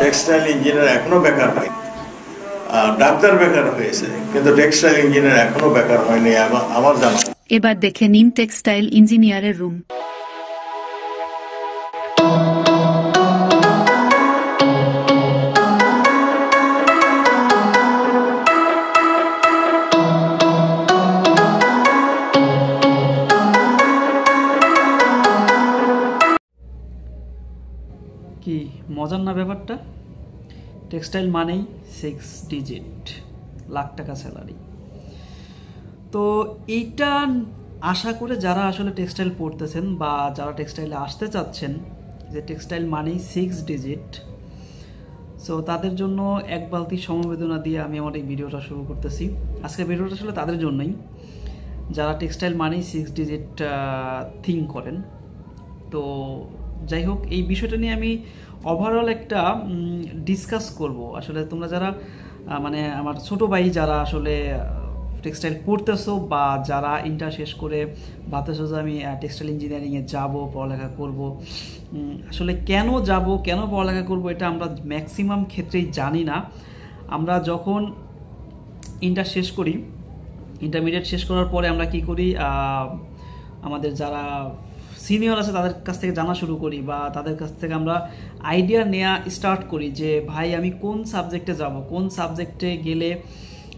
Textile engineer এখনো বেকার হয়, ডাক্তার বেকার হয়েছে, কিন্তু টেক্সটাইল ইঞ্জিনিয়ার এখনো বেকার হয়নি আমার জানা। এবার দেখে নিন টেক্সটাইল ইঞ্জিনিয়ারের রুম। কি মজার না ব্যাপারটা? টেক্সটাইল মানেই 6 ডিজিট লাখ টাকা স্যালারি। তো এইটা আশা করে যারা আসলে টেক্সটাইল পড়তেছেন বা যারা টেক্সটাইলে আসতে চাচ্ছেন যে টেক্সটাইল মানেই 6 ডিজিট, সো তাদের জন্য এক বালতি সমবেদনা দিয়ে আমি আমার এই ভিডিওটা শুরু করতেছি। আজকের ভিডিওটা আসলে তাদের জন্যই যারা টেক্সটাইল মানেই 6 ডিজিট থিঙ্ক করেন। তো যাই হোক, এই বিষয়টা নিয়ে আমি ওভারঅল একটা ডিসকাস করব। আসলে তোমরা যারা মানে আমার ছোট ভাই যারা আসলে টেক্সটাইল পড়তেছো বা যারা ইন্টার শেষ করে ভাবতেছো যে আমি টেক্সটাইল ইঞ্জিনিয়ারিংয়ে যাব, পড়ালেখা করব, আসলে কেন যাব, কেন পড়ালেখা করব, এটা আমরা ম্যাক্সিমাম ক্ষেত্রেই জানি না। আমরা যখন ইন্টার শেষ করি, ইন্টারমিডিয়েট শেষ করার পরে আমরা কি করি, আমাদের যারা সিনিয়র আছে তাদের কাছ থেকে জানা শুরু করি বা তাদের কাছ থেকে আমরা আইডিয়া নেওয়া স্টার্ট করি যে ভাই আমি কোন সাবজেক্টে যাব, কোন সাবজেক্টে গেলে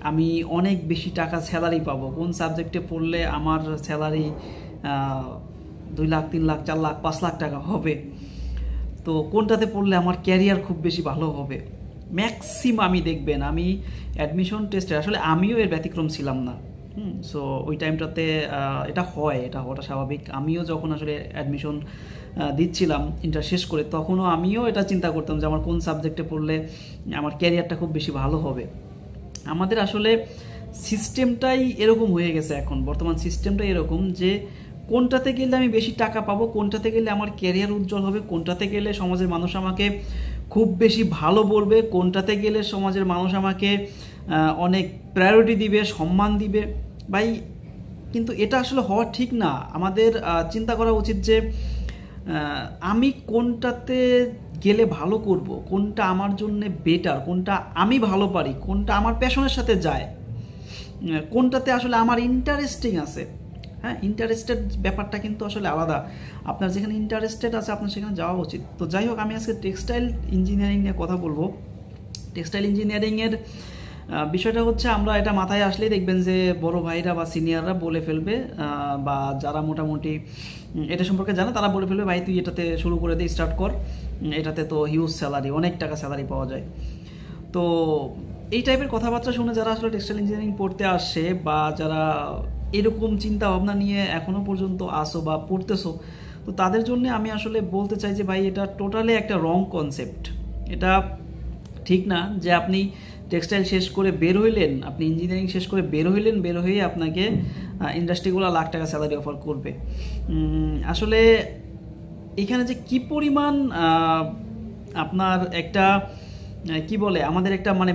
আমি অনেক বেশি টাকা স্যালারি পাবো, কোন সাবজেক্টে পড়লে আমার স্যালারি 2 লাখ 3 লাখ 4 লাখ 5 লাখ টাকা হবে, তো কোনটাতে পড়লে আমার ক্যারিয়ার খুব বেশি ভালো হবে। ম্যাক্সিমাম আমি দেখবেন, আমি অ্যাডমিশন টেস্টে আসলে আমিও এর ব্যতিক্রম ছিলাম না। সো ওই টাইমটাতে এটা হওয়াটা স্বাভাবিক। আমিও যখন আসলে অ্যাডমিশন দিচ্ছিলাম ইন্টার শেষ করে, তখনও আমিও এটা চিন্তা করতাম যে আমার কোন সাবজেক্টে পড়লে আমার ক্যারিয়ারটা খুব বেশি ভালো হবে। আমাদের আসলে সিস্টেমটাই এরকম হয়ে গেছে এখন, বর্তমান সিস্টেমটাই এরকম যে কোনটাতে গেলে আমি বেশি টাকা পাবো, কোনটাতে গেলে আমার ক্যারিয়ার উজ্জ্বল হবে, কোনটাতে গেলে সমাজের মানুষ আমাকে খুব বেশি ভালো বলবে, কোনটাতে গেলে সমাজের মানুষ আমাকে অনেক প্রায়োরিটি দিবে, সম্মান দিবে। ভাই কিন্তু এটা আসলে হওয়া ঠিক না। আমাদের চিন্তা করা উচিত যে আমি কোনটাতে গেলে ভালো করব, কোনটা আমার জন্য বেটার, কোনটা আমি ভালো পারি, কোনটা আমার প্যাশনের সাথে যায়, কোনটাতে আসলে আমার ইন্টারেস্টিং আছে। হ্যাঁ, ইন্টারেস্টেড ব্যাপারটা কিন্তু আসলে আলাদা। আপনার যেখানে ইন্টারেস্টেড আছে আপনার সেখানে যাওয়া উচিত। তো যাই হোক, আমি আজকে টেক্সটাইল ইঞ্জিনিয়ারিং নিয়ে কথা বলবো। টেক্সটাইল ইঞ্জিনিয়ারিংয়ের বিষয়টা হচ্ছে, আমরা এটা মাথায় আসলেই দেখবেন যে বড় ভাইরা বা সিনিয়ররা বলে ফেলবে বা যারা মোটামুটি এটা সম্পর্কে জানে তারা বলে ফেলবে ভাই তুই এটাতে শুরু করে দে, স্টার্ট কর, এটাতে তো হিউজ স্যালারি, অনেক টাকা স্যালারি পাওয়া যায়। তো এই টাইপের কথাবার্তা শুনে যারা আসলে টেক্সটাইল ইঞ্জিনিয়ারিং পড়তে আসে বা যারা এরকম চিন্তা ভাবনা নিয়ে এখনও পর্যন্ত আসো বা পড়তেছো, তো তাদের জন্য আমি আসলে বলতে চাই যে ভাই এটা টোটালি একটা রং কনসেপ্ট। এটা ঠিক না যে আপনি টেক্সটাইল শেষ করে বের হইলেন, আপনি ইঞ্জিনিয়ারিং শেষ করে বের হয়ে আপনাকে ইন্ডাস্ট্রিগুলো লাখ টাকা স্যালারি অফার করবে। আসলে এখানে যে কি পরিমাণ আপনার একটা কি বলে আমাদের একটা মানে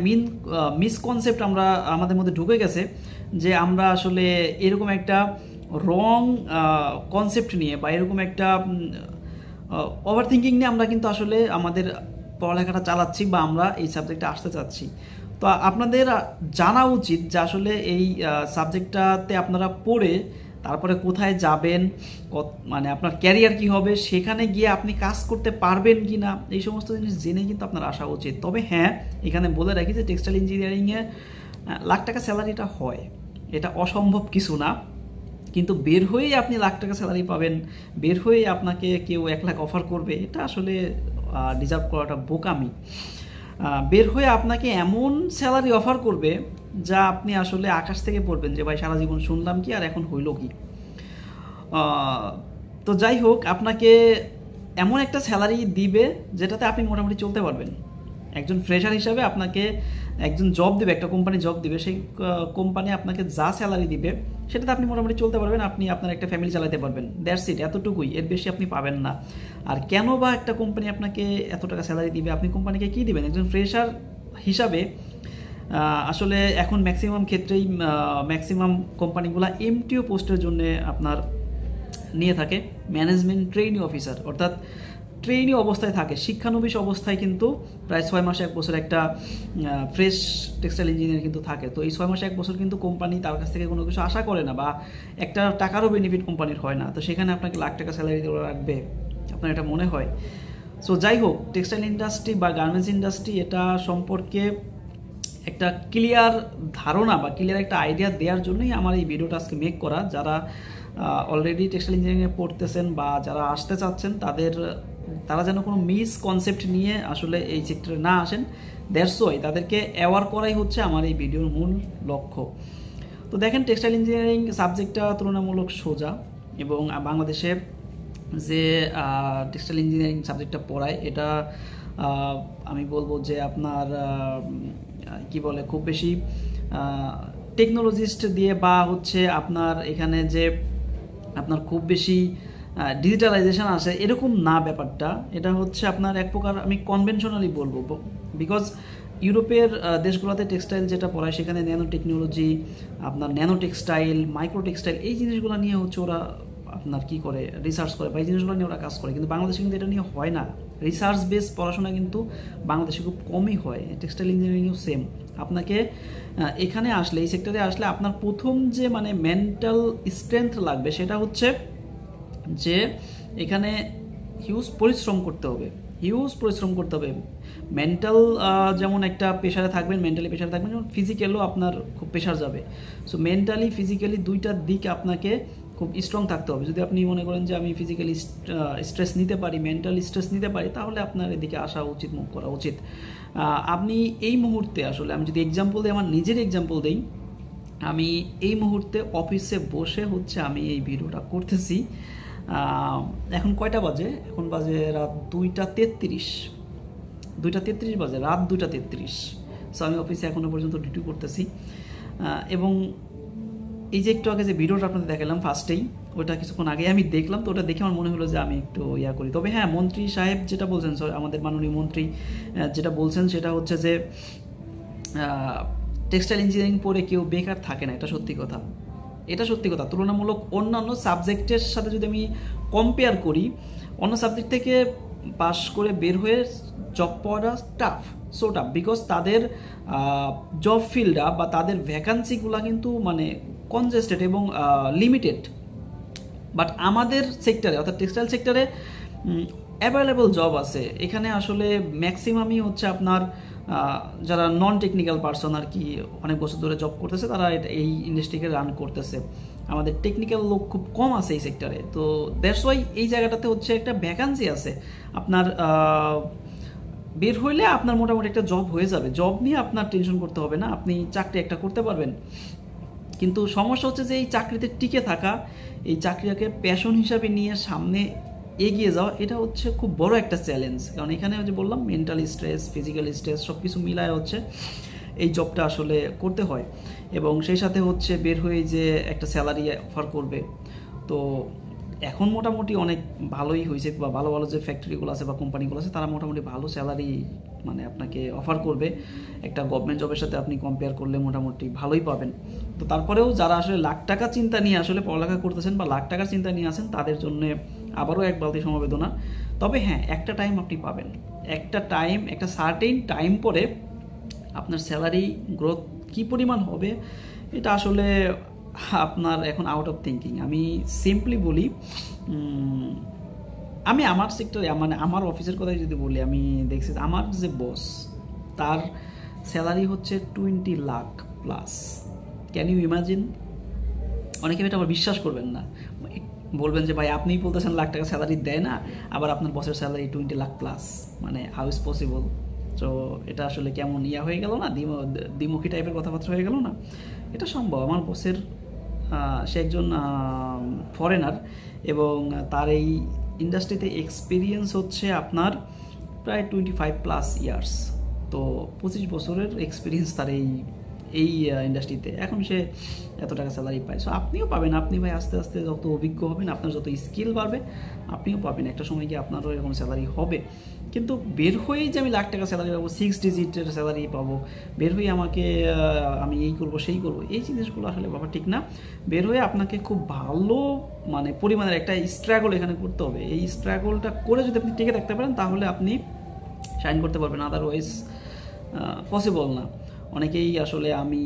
মিসকনসেপ্ট আমরা আমাদের মধ্যে ঢুকে গেছে যে আমরা আসলে এরকম একটা রং কনসেপ্ট নিয়ে বা এরকম একটা ওভার থিঙ্কিং নিয়ে আমরা কিন্তু আসলে আমাদের পড়ালেখাটা চালাচ্ছি বা আমরা এই সাবজেক্টে আসতে চাচ্ছি। তো আপনাদের জানা উচিত যে আসলে এই সাবজেক্টটাতে আপনারা পড়ে তারপরে কোথায় যাবেন, মানে আপনার ক্যারিয়ার কি হবে, সেখানে গিয়ে আপনি কাজ করতে পারবেন কি না, এই সমস্ত জিনিস জেনে কিন্তু আপনার আসা উচিত। তবে হ্যাঁ, এখানে বলে রাখি যে টেক্সটাইল ইঞ্জিনিয়ারিংয়ে লাখ টাকা স্যালারিটা হয়, এটা অসম্ভব কিছু না। কিন্তু বের হয়েই আপনি লাখ টাকা স্যালারি পাবেন, বের হয়ে আপনাকে কেউ 1 লাখ অফার করবে, এটা আসলে ডিজার্ভ করাটা বোকামি। বের হয়ে আপনাকে এমন স্যালারি অফার করবে যা আপনি আসলে আকাশ থেকে পড়বেন যে ভাই সারা জীবন শুনলাম কি আর এখন হইল কি। তো যাই হোক, আপনাকে এমন একটা স্যালারি দিবে যেটাতে আপনি মোটামুটি চলতে পারবেন। একজন ফ্রেশার হিসাবে আপনাকে একজন জব দিবে, একটা কোম্পানি জব দিবে, সেই কোম্পানি আপনাকে যা স্যালারি দিবে সেটাতে আপনি মোটামুটি চলতে পারবেন, আপনি আপনার একটা ফ্যামিলি চালাতে পারবেন, দ্যাটস ইট, এতটুকুই, এর বেশি আপনি পাবেন না। আর কেন বা একটা কোম্পানি আপনাকে এত টাকা স্যালারি দিবে, আপনি কোম্পানিকে কী দিবেন? একজন ফ্রেশার হিসাবে আসলে এখন ম্যাক্সিমাম ক্ষেত্রেই ম্যাক্সিমাম কোম্পানিগুলো এমটিও পোস্টের জন্য আপনার নিয়ে থাকে ম্যানেজমেন্ট ট্রেইনি অফিসার, অর্থাৎ ট্রেনি অবস্থায় থাকে, শিক্ষানবিশ অবস্থায় কিন্তু প্রায় 6 মাস 1 বছর একটা ফ্রেশ টেক্সটাইল ইঞ্জিনিয়ার কিন্তু থাকে। তো এই 6 মাস 1 বছর কিন্তু কোম্পানি তার কাছ থেকে কোনো কিছু আশা করে না, বা একটা টাকারও বেনিফিট কোম্পানির হয় না। তো সেখানে আপনাকে লাখ টাকা স্যালারি দিয়ে রাখবে, আপনার এটা মনে হয়? সো যাই হোক, টেক্সটাইল ইন্ডাস্ট্রি বা গার্মেন্টস ইন্ডাস্ট্রি এটা সম্পর্কে একটা ক্লিয়ার ধারণা বা ক্লিয়ার একটা আইডিয়া দেওয়ার জন্যই আমার এই ভিডিওটা আজকে মেক করা। যারা অলরেডি টেক্সটাইল ইঞ্জিনিয়ারিংয়ে পড়তেছেন বা যারা আসতে চাচ্ছেন, তারা যেন কোনো মিসকনসেপ্ট নিয়ে আসলে এই সেক্টরে না আসেন, দ্যাটস ওয়াই তাদেরকে অ্যাওয়ার করাই হচ্ছে আমার এই ভিডিওর মূল লক্ষ্য। তো দেখেন, টেক্সটাইল ইঞ্জিনিয়ারিং সাবজেক্টটা তুলনামূলক সোজা, এবং বাংলাদেশে যে টেক্সটাইল ইঞ্জিনিয়ারিং সাবজেক্টটা পড়ায় এটা আমি বলবো যে আপনার কি বলে, খুব বেশি টেকনোলজিস্ট দিয়ে বা হচ্ছে আপনার এখানে যে আপনার খুব বেশি ডিজিটালাইজেশন আসে এরকম না ব্যাপারটা। এটা হচ্ছে আপনার এক প্রকার আমি কনভেনশনালি বলবো, বিকজ ইউরোপের দেশগুলোতে টেক্সটাইল যেটা পড়ায় সেখানে ন্যানো টেকনোলজি, আপনার ন্যানো টেক্সটাইল, মাইক্রো টেক্সটাইল, এই জিনিসগুলো নিয়ে হচ্ছে ওরা আপনার কি করে রিসার্চ করে বা এই জিনিসগুলো নিয়ে ওরা কাজ করে। কিন্তু বাংলাদেশে কিন্তু এটা নিয়ে হয় না। রিসার্চ বেস পড়াশোনা কিন্তু বাংলাদেশে খুব কমই হয়। টেক্সটাইল ইঞ্জিনিয়ারিংও সেম। আপনাকে এখানে আসলে, এই সেক্টরে আসলে আপনার প্রথম যে মানে মেন্টাল স্ট্রেংথ লাগবে সেটা হচ্ছে যে এখানে হিউজ পরিশ্রম করতে হবে, মেন্টাল যেমন একটা প্রেশারে থাকবেন, মেন্টালি প্রেশারে থাকবেন, যেমন ফিজিক্যালও আপনার খুব প্রেশার যাবে। সো মেন্টালি ফিজিক্যালি দুইটার দিক আপনাকে খুব স্ট্রং থাকতে হবে। যদি আপনি মনে করেন যে আমি ফিজিক্যালি স্ট্রেস নিতে পারি, মেন্টালি স্ট্রেস নিতে পারি, তাহলে আপনার এদিকে আসা উচিত, মুভ করা উচিত। আপনি এই মুহূর্তে আসলে, আমি যদি এক্সাম্পল দিই, আমার নিজের এক্সাম্পল দিই, আমি এই মুহূর্তে অফিসে বসে হচ্ছে আমি এই ভিডিওটা করতেছি। এখন কয়টা বাজে? এখন বাজে রাত 2:33 বাজে, রাত 2:33। সো আমি অফিসে এখনও পর্যন্ত ডিউটি করতেছি। এবং এই যে একটু আগে যে ভিডিওটা আপনাদের দেখালাম ফার্স্টেই, ওটা কিছুক্ষণ আগে আমি দেখলাম, তো ওটা দেখে আমার মনে হলো যে আমি একটু করি। তবে হ্যাঁ, মন্ত্রী সাহেব যেটা বলছেন, আমাদের মাননীয় মন্ত্রী যেটা বলছেন সেটা হচ্ছে যে টেক্সটাইল ইঞ্জিনিয়ারিং পড়ে কেউ বেকার থাকে না। এটা সত্যি কথা। তুলনামূলক অন্যান্য সাবজেক্টের সাথে যদি আমি কম্পেয়ার করি, অন্য সাবজেক্ট থেকে পাশ করে বের হয়ে জব পাওয়াটা টাফ, বিকজ তাদের জব ফিল্ডটা বা তাদের ভ্যাকান্সিগুলো কিন্তু মানে কনজেস্টেড এবং লিমিটেড। বাট আমাদের সেক্টরে, অর্থাৎ টেক্সটাইল সেক্টরে অ্যাভেলেবল জব আছে। এখানে আসলে ম্যাক্সিমামই হচ্ছে আপনার যারা নন টেকনিক্যাল পার্সন আর কি, অনেক বছর ধরে জব করতেছে, তারা এই ইন্ডাস্ট্রিকে রান করতেছে। আমাদের টেকনিক্যাল লোক খুব কম আছে এই সেক্টরে। তো দ্যাটস ওয়াই এই জায়গাটাতে হচ্ছে একটা ভ্যাকান্সি আছে। আপনার বের হইলে আপনার মোটামুটি একটা জব হয়ে যাবে, জব নিয়ে আপনার টেনশন করতে হবে না, আপনি চাকরি একটা করতে পারবেন। কিন্তু সমস্যা হচ্ছে যে এই চাকরিতে টিকে থাকা, এই চাকরিটাকে প্যাশন হিসাবে নিয়ে সামনে এগিয়ে যাওয়া, এটা হচ্ছে খুব বড় একটা চ্যালেঞ্জ। কারণ এখানে যে বললাম, মেন্টাল স্ট্রেস, ফিজিক্যাল স্ট্রেস সব কিছু মিলায় হচ্ছে এই জবটা আসলে করতে হয়। এবং সেই সাথে হচ্ছে বের হয়ে যে একটা স্যালারি অফার করবে। তো এখন মোটামুটি অনেক ভালোই হয়েছে, বা ভালো ভালো যে ফ্যাক্টরিগুলো আছে বা কোম্পানিগুলো আছে, তারা মোটামুটি ভালো স্যালারি মানে আপনাকে অফার করবে। একটা গভর্নমেন্ট জবের সাথে আপনি কম্পেয়ার করলে মোটামুটি ভালোই পাবেন। তো তারপরেও যারা আসলে লাখ টাকা চিন্তা নিয়ে আসলে পড়ালেখা করতেছেন বা লাখ টাকার চিন্তা নিয়ে আছেন, তাদের জন্য আবারও এক বালতি সমবেদনা। তবে হ্যাঁ, একটা টাইম আপনি পাবেন, একটা সার্টেন টাইম পরে আপনার স্যালারি গ্রোথ কী পরিমাণ হবে এটা আসলে আপনার এখন আউট অফ থিঙ্কিং। আমি সিম্পলি বলি, আমি আমার সেক্টরে মানে আমার অফিসের কথাই যদি বলি, আমি দেখছি আমার যে বস, তার স্যালারি হচ্ছে 20 lakh plus. Can you imagine? অনেকে এটা আবার বিশ্বাস করবেন না, বলবেন যে ভাই আপনিই বলতেছেন লাখ টাকা স্যালারি দেয় না, আবার আপনার বসের স্যালারি 20 লাখ প্লাস, মানে হাউ ইজ পসিবল? তো এটা আসলে কেমন হয়ে গেল না, দ্বিমুখী টাইপের কথাবার্তা হয়ে গেল না? এটা সম্ভব। আমার বসের সে একজন ফরেনার এবং তার এই ইন্ডাস্ট্রিতে এক্সপিরিয়েন্স হচ্ছে আপনার প্রায় 25+ ইয়ার্স। তো 25 বছরের এক্সপিরিয়েন্স তার এই ইন্ডাস্ট্রিতে। এখন সে এত টাকা স্যালারি পায়। সো আপনিও পাবেন। আপনি ভাই আস্তে আস্তে যত অভিজ্ঞ হবেন, আপনার যত স্কিল বাড়বে, আপনিও পাবেন। একটা সময় গিয়ে আপনারও এরকম স্যালারি হবে। কিন্তু বের হয়েই যে আমি লাখ টাকা স্যালারি পাবো, 6 ডিজিটের স্যালারি পাবো, বের হয়ে আমাকে আমি এই করব সেই করব, এই জিনিসগুলো আসলে বাবা ঠিক না। বের হয়ে আপনাকে খুব ভালো মানে পরিমাণের একটা স্ট্রাগল এখানে করতে হবে। এই স্ট্রাগলটা করে যদি আপনি টিকে থাকতে পারেন তাহলে আপনি শাইন করতে পারবেন, আদারওয়াইজ পসিবল না। অনেকেই আসলে আমি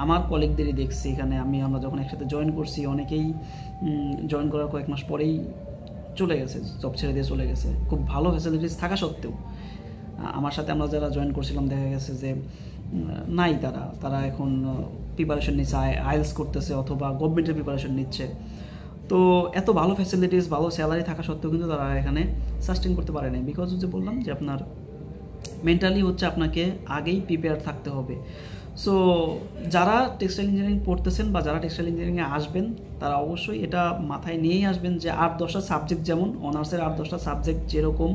আমার কলিগদেরই দেখছি এখানে, আমরা যখন একসাথে জয়েন করছি অনেকেই জয়েন করার কয়েক মাস পরেই চলে গেছে, জব ছেড়ে দিয়ে চলে গেছে, খুব ভালো ফ্যাসিলিটিস থাকা সত্ত্বেও। আমার সাথে আমরা যারা জয়েন করছিলাম দেখা গেছে যে নাই, তারা এখন প্রিপারেশন নিচ্ছে, আইএলস করতেছে অথবা গভর্নমেন্টের প্রিপারেশন নিচ্ছে। তো এত ভালো ফ্যাসিলিটিস, ভালো স্যালারি থাকা সত্ত্বেও কিন্তু তারা এখানে সাস্টেন করতে পারে না, বিকজ যে বললাম যে আপনার মেন্টালি হচ্ছে আপনাকে আগেই প্রিপেয়ার থাকতে হবে। সো যারা টেক্সটাইল ইঞ্জিনিয়ারিং পড়তেছেন বা যারা টেক্সটাইল ইঞ্জিনিয়ারিংয়ে আসবেন তারা অবশ্যই এটা মাথায় নিয়েই আসবেন যে 8-10টা সাবজেক্ট, যেমন অনার্সের 8-10টা সাবজেক্ট যেরকম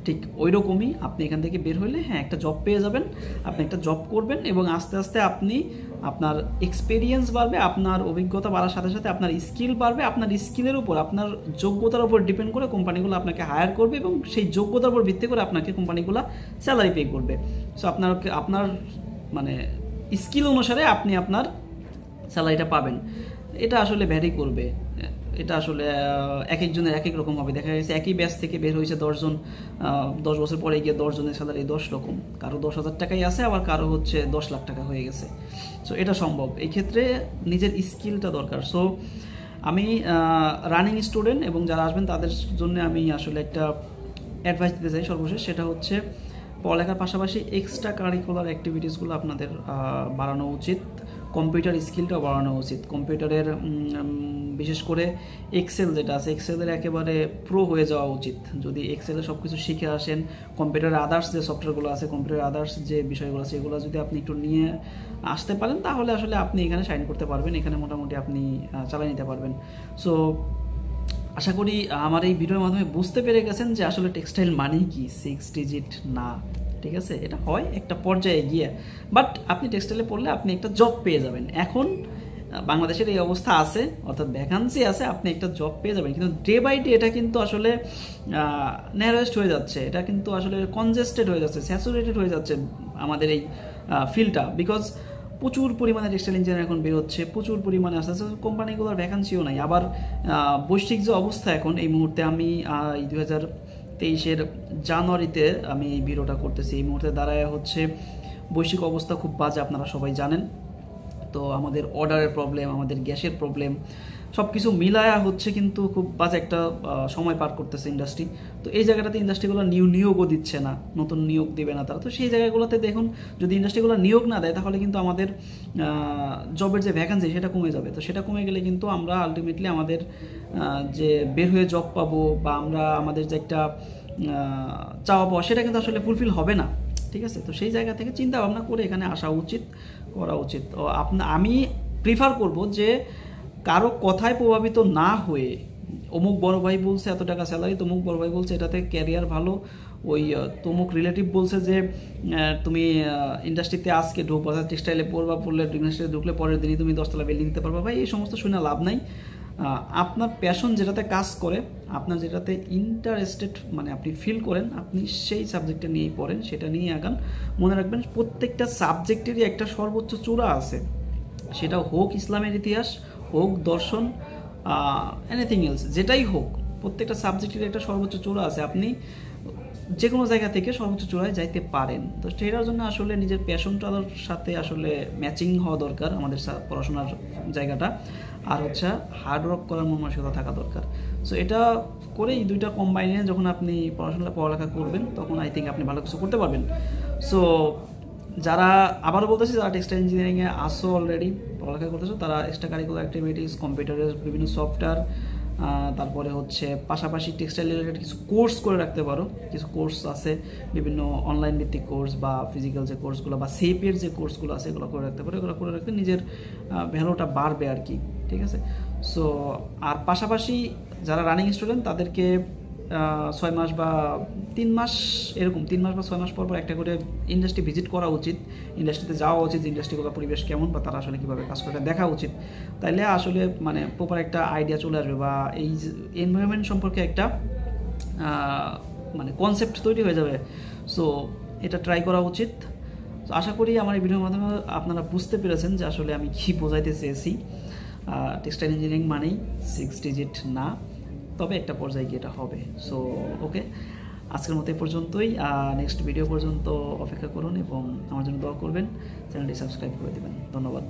ঠিক ওই রকমই আপনি এখান থেকে বের হলে হ্যাঁ একটা জব পেয়ে যাবেন, আপনি একটা জব করবেন এবং আস্তে আস্তে আপনি আপনার এক্সপিরিয়েন্স বাড়বে, আপনার অভিজ্ঞতা বাড়ার সাথে সাথে আপনার স্কিল বাড়বে, আপনার স্কিলের উপর আপনার যোগ্যতার উপর ডিপেন্ড করে কোম্পানিগুলো আপনাকে হায়ার করবে এবং সেই যোগ্যতার উপর ভিত্তি করে আপনাকে কোম্পানিগুলো স্যালারি পে করবে। সো আপনার মানে স্কিল অনুসারে আপনি আপনার স্যালারিটা পাবেন। এটা আসলে ভ্যারি করবে, এটা আসলে এক একজনের এক এক রকম হবে। দেখা গেছে একই ব্যাচ থেকে বের হয়েছে 10 জন, 10 বছর পরে গিয়ে 10 জনের স্যালারি 10 রকম, কারো 10,000 টাকাই আছে, আবার কারো হচ্ছে 10 লাখ টাকা হয়ে গেছে। সো এটা সম্ভব, এই ক্ষেত্রে নিজের স্কিলটা দরকার। সো আমি রানিং স্টুডেন্ট এবং যারা আসবেন তাদের জন্য আমি আসলে একটা অ্যাডভাইস দিতে চাই সর্বশেষ, সেটা হচ্ছে পড়ালেখার পাশাপাশি এক্সট্রা কারিকুলার অ্যাক্টিভিটিসগুলো আপনাদের বাড়ানো উচিত, কম্পিউটার স্কিলটাও বাড়ানো উচিত। কম্পিউটারের বিশেষ করে এক্সেল যেটা আছে, এক্সেলের একেবারে প্রো হয়ে যাওয়া উচিত। যদি এক্সেলে সব কিছু শিখে আসেন, কম্পিউটারের আদার্স যে সফটওয়্যারগুলো আছে, কম্পিউটারের আদার্স যে বিষয়গুলো আছে, এগুলো যদি আপনি একটু নিয়ে আসতে পারেন তাহলে আসলে আপনি এখানে শাইন করতে পারবেন, এখানে মোটামুটি আপনি চালিয়ে নিতে পারবেন। সো আশা করি আমার এই ভিডিওর মাধ্যমে বুঝতে পেরে গেছেন যে আসলে টেক্সটাইল মানেই কি 6 ডিজিট না, ঠিক আছে? এটা হয় একটা পর্যায়ে গিয়ে, বাট আপনি টেক্সটাইলে পড়লে আপনি একটা জব পেয়ে যাবেন। এখন বাংলাদেশের এই অবস্থা আছে, অর্থাৎ ভ্যাকান্সি আছে, আপনি একটা জব পেয়ে যাবেন, কিন্তু ডে বাই ডে এটা কিন্তু আসলে ন্যারোয়েস্ট হয়ে যাচ্ছে, এটা কিন্তু আসলে কনজেস্টেড হয়ে যাচ্ছে, স্যাচুরেটেড হয়ে যাচ্ছে আমাদের এই ফিল্ডটা, বিকজ প্রচুর পরিমাণে টেক্সটাইল ইঞ্জিনিয়ার এখন বেরোচ্ছে, প্রচুর পরিমাণে আসতে আসতে কোম্পানিগুলোর ভ্যাকান্সিও নাই। আবার বৈশ্বিক যে অবস্থা এখন এই মুহূর্তে, আমি 2023-এর জানুয়ারিতে আমি এই ভিডিওটা করতেছি, এই মুহূর্তে দাঁড়ায় হচ্ছে বৈশ্বিক অবস্থা খুব বাজে, আপনারা সবাই জানেন। তো আমাদের অর্ডারের প্রবলেম, আমাদের গ্যাসের প্রবলেম, সব কিছু মিলায়া হচ্ছে কিন্তু খুব বাজে একটা সময় পার করতেছে ইন্ডাস্ট্রি। তো এই জায়গাটাতে ইন্ডাস্ট্রিগুলো নিয়োগও দিচ্ছে না, নতুন নিয়োগ দেবে না তারা। তো সেই জায়গাগুলোতে দেখুন যদি ইন্ডাস্ট্রিগুলো নিয়োগ না দেয় তাহলে কিন্তু আমাদের জবের যে ভ্যাকান্সি সেটা কমে যাবে। তো সেটা কমে গেলে কিন্তু আমরা আলটিমেটলি আমাদের যে বের হয়ে জব পাবো বা আমরা আমাদের যে একটা চাওয়া পাওয়া সেটা কিন্তু আসলে ফুলফিল হবে না, ঠিক আছে? তো সেই জায়গা থেকে চিন্তা ভাবনা করে এখানে আসা উচিত, করা উচিত। তো আমি প্রিফার করব যে কারো কথায় প্রভাবিত না হয়ে, অমুক বড় ভাই বলছে এত টাকা স্যালারি, তমুক বড় ভাই বলছে এটাতে ক্যারিয়ার ভালো, ওই তমুক রিলেটিভ বলছে যে তুমি ইন্ডাস্ট্রিতে আজকে ঢুকবা, টেক্সটাইলে পড়লে ইন্ডাস্ট্রিতে ঢুকলে পরের দিনই তুমি 10 তলা বিল্ডিং নিতে পারবা। ভাই এই সমস্ত শুনে লাভ নাই। আপনার প্যাশন যেটাতে কাজ করে, আপনার যেটাতে ইন্টারেস্টেড মানে আপনি ফিল করেন, আপনি সেই সাবজেক্টটা নিয়েই পড়েন, সেটা নিয়ে আগান। মনে রাখবেন প্রত্যেকটা সাবজেক্টেরই একটা সর্বোচ্চ চূড়া আছে, সেটা হোক ইসলামের ইতিহাস, হোক দর্শন, এনিথিং এলস, যেটাই হোক, প্রত্যেকটা সাবজেক্টের একটা সর্বোচ্চ চূড়া আছে। আপনি যে কোনো জায়গা থেকে সর্বোচ্চ চূড়ায় যাইতে পারেন। তো সেটার জন্য আসলে নিজের প্যাশনটার সাথে আসলে ম্যাচিং হওয়া দরকার আমাদের পড়াশোনার জায়গাটা, আর হচ্ছে হার্ডওয়ার্ক করার মানসিকতা থাকা দরকার। সো এটা করে এই দুইটা কম্বাইনে যখন আপনি পড়ালেখা করবেন তখন আই থিঙ্ক আপনি ভালো কিছু করতে পারবেন। সো যারা, আবারও বলতেছি, যারা টেক্সটাইল ইঞ্জিনিয়ারিংয়ে আসো অলরেডি পড়ালেখা করতেছো, তারা এক্সট্রা কারিকুলার অ্যাক্টিভিটিস, কম্পিউটারের বিভিন্ন সফটওয়্যার, তারপরে হচ্ছে পাশাপাশি টেক্সটাইল রিলেটেড কিছু কোর্স করে রাখতে পারো। কিছু কোর্স আছে বিভিন্ন অনলাইন ভিত্তিক কোর্স বা ফিজিক্যাল যে কোর্সগুলো বা সেপের যে কোর্সগুলো আছে এগুলো করে রাখতে পারো। এগুলো করে রাখলে নিজের ভ্যালুটা বাড়বে আর কি, ঠিক আছে? সো আর পাশাপাশি যারা রানিং স্টুডেন্ট তাদেরকে 6 মাস বা 3 মাস, এরকম 3 মাস বা 6 মাস পর পর একটা করে ইন্ডাস্ট্রি ভিজিট করা উচিত, ইন্ডাস্ট্রিতে যাওয়া উচিত, ইন্ডাস্ট্রিগুলোর পরিবেশ কেমন বা তারা আসলে কীভাবে কাজ করে দেখা উচিত। তাইলে আসলে মানে প্রপার একটা আইডিয়া চলে আসবে বা এই এনভায়রনমেন্ট সম্পর্কে একটা মানে কনসেপ্ট তৈরি হয়ে যাবে। সো এটা ট্রাই করা উচিত। তো আশা করি আমার এই ভিডিওর মাধ্যমে আপনারা বুঝতে পেরেছেন যে আসলে আমি কী বোঝাইতে চেয়েছি। টেক্সটাইল ইঞ্জিনিয়ারিং মানেই 6 ডিজিট না, তবে একটা পর্যায়ে গিয়ে এটা হবে। সো ওকে, আজকের মতো এই পর্যন্তই। নেক্সট ভিডিও পর্যন্ত অপেক্ষা করুন এবং আমার জন্য দোয়া করবেন, চ্যানেলটি সাবস্ক্রাইব করে দেবেন। ধন্যবাদ।